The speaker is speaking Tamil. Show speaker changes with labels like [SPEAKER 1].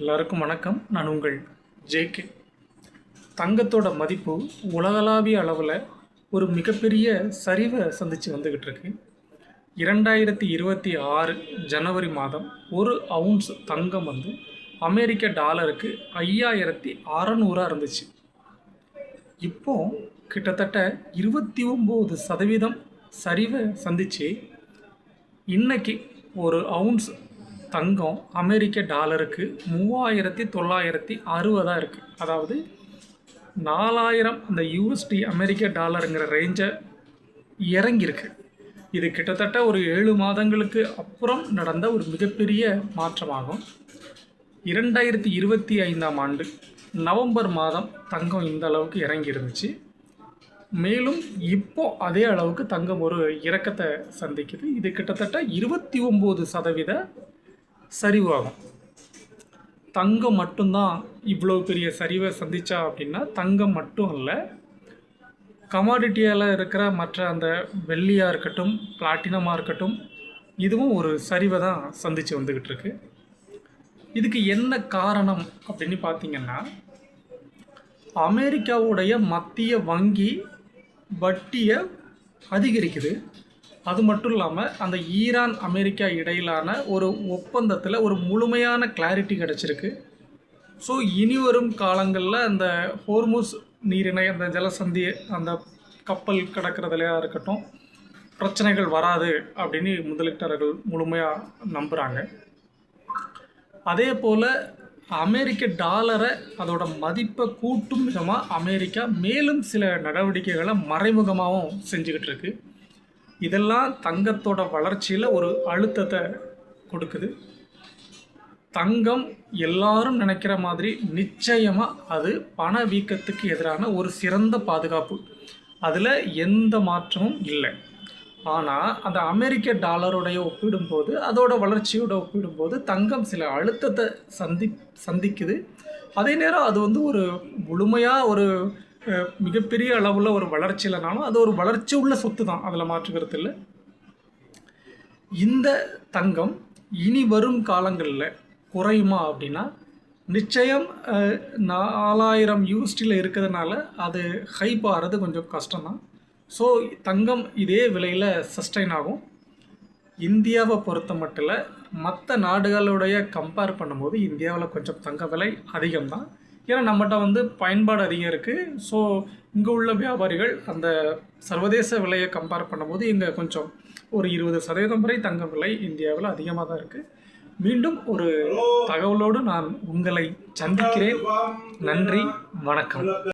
[SPEAKER 1] எல்லாருக்கும் வணக்கம். நான் உங்கள் ஜேகே. தங்கத்தோட மதிப்பு உலகளாவிய அளவில் ஒரு மிகப்பெரிய சரிவை சந்தித்து வந்துக்கிட்டு இருக்கு. 2026 ஜனவரி மாதம் ஒரு அவுன்ஸ் தங்கம் அமெரிக்க டாலருக்கு 5600 இருந்துச்சு. இப்போ கிட்டத்தட்ட 29% சரிவை சந்திச்சு இன்னைக்கு ஒரு அவுன்ஸ் தங்கம் அமெரிக்க டாலருக்கு 3960 இருக்குது. அதாவது 4000 அந்த யூஎஸ்டி அமெரிக்க டாலருங்கிற ரேஞ்சை இறங்கியிருக்கு. இது கிட்டத்தட்ட ஒரு 7 மாதங்களுக்கு அப்புறம் நடந்த ஒரு மிகப்பெரிய மாற்றமாகும். 2025ஆம் ஆண்டு நவம்பர் மாதம் தங்கம் இந்த அளவுக்கு இறங்கி இருந்துச்சு. மேலும் இப்போ அதே அளவுக்கு தங்கம் ஒரு இறக்கத்தை சந்திக்குது. இது கிட்டத்தட்ட 29% சரிவாகும். தங்கம் மட்டும்தான் இவ்வளோ பெரிய சரிவை சந்திச்சா அப்படின்னா தங்கம் மட்டும் இல்லை, கமாடிட்டியால் இருக்கிற மற்ற அந்த வெள்ளியாக இருக்கட்டும், பிளாட்டினமாக இருக்கட்டும், இதுவும் ஒரு சரிவை தான் சந்தித்து வந்துக்கிட்டு இருக்கு. இதுக்கு என்ன காரணம் அப்படின்னு பார்த்தீங்கன்னா, அமெரிக்காவுடைய மத்திய வங்கி வட்டியை அதிகரிக்குது. அது மட்டும் இல்லாமல் அந்த ஈரான் அமெரிக்கா இடையிலான ஒரு ஒப்பந்தத்தில் ஒரு முழுமையான கிளாரிட்டி கிடச்சிருக்கு. ஸோ இனி வரும் காலங்களில் அந்த ஹோர்முஸ் நீரிணை, அந்த ஜலசந்தி, அந்த கப்பல் கடக்கிறதுலையாக இருக்கட்டும், பிரச்சனைகள் வராது அப்படின்னு முதலீட்டாளர்கள் முழுமையாக நம்புகிறாங்க. அதே போல் அமெரிக்க டாலரை அதோட மதிப்பை கூட்டும் விதமாக அமெரிக்கா மேலும் சில நடவடிக்கைகளை மறைமுகமாகவும் செஞ்சுக்கிட்டு இருக்கு. இதெல்லாம் தங்கத்தோட வளர்ச்சியில் ஒரு அழுத்தத்தை கொடுக்குது. தங்கம் எல்லாரும் நினைக்கிற மாதிரி நிச்சயமாக அது பணவீக்கத்துக்கு எதிரான ஒரு சிறந்த பாதுகாப்பு, அதில் எந்த மாற்றமும் இல்லை. ஆனால் அந்த அமெரிக்க டாலருடைய ஒப்பிடும்போது, அதோட வளர்ச்சியோட ஒப்பிடும்போது தங்கம் சில அழுத்தத்தை சந்திக்குது. அதே நேரம் அது ஒரு முழுமையாக ஒரு மிகப்பெரிய அளவில் ஒரு வளர்ச்சி இல்லைனாலும் அது ஒரு வளர்ச்சி உள்ள சொத்து தான், அதில் மாற்றுக்கிறது இல்லை. இந்த தங்கம் இனி வரும் காலங்களில் குறையுமா அப்படின்னா நிச்சயம் 4000 யூஎஸ்டியில் இருக்கிறதுனால அது ஹைப் ஆகிறது கொஞ்சம் கஷ்டம்தான். ஸோ தங்கம் இதே விலையில் சஸ்டைன் ஆகும். இந்தியாவை பொறுத்த மட்டும் மற்ற நாடுகளுடைய கம்பேர் பண்ணும்போது இந்தியாவில் கொஞ்சம் தங்க விலை அதிகம்தான். ஏன்னா நம்மகிட்ட பயன்பாடு அதிகம் இருக்குது. ஸோ இங்கே உள்ள வியாபாரிகள் அந்த சர்வதேச விலையை கம்பேர் பண்ணும்போது இங்கே கொஞ்சம் ஒரு 20% வரை தங்க விலை இந்தியாவில் அதிகமாக தான் இருக்குது. மீண்டும் ஒரு தகவலோடு நான் உங்களை சந்திக்கிறேன். நன்றி, வணக்கம்.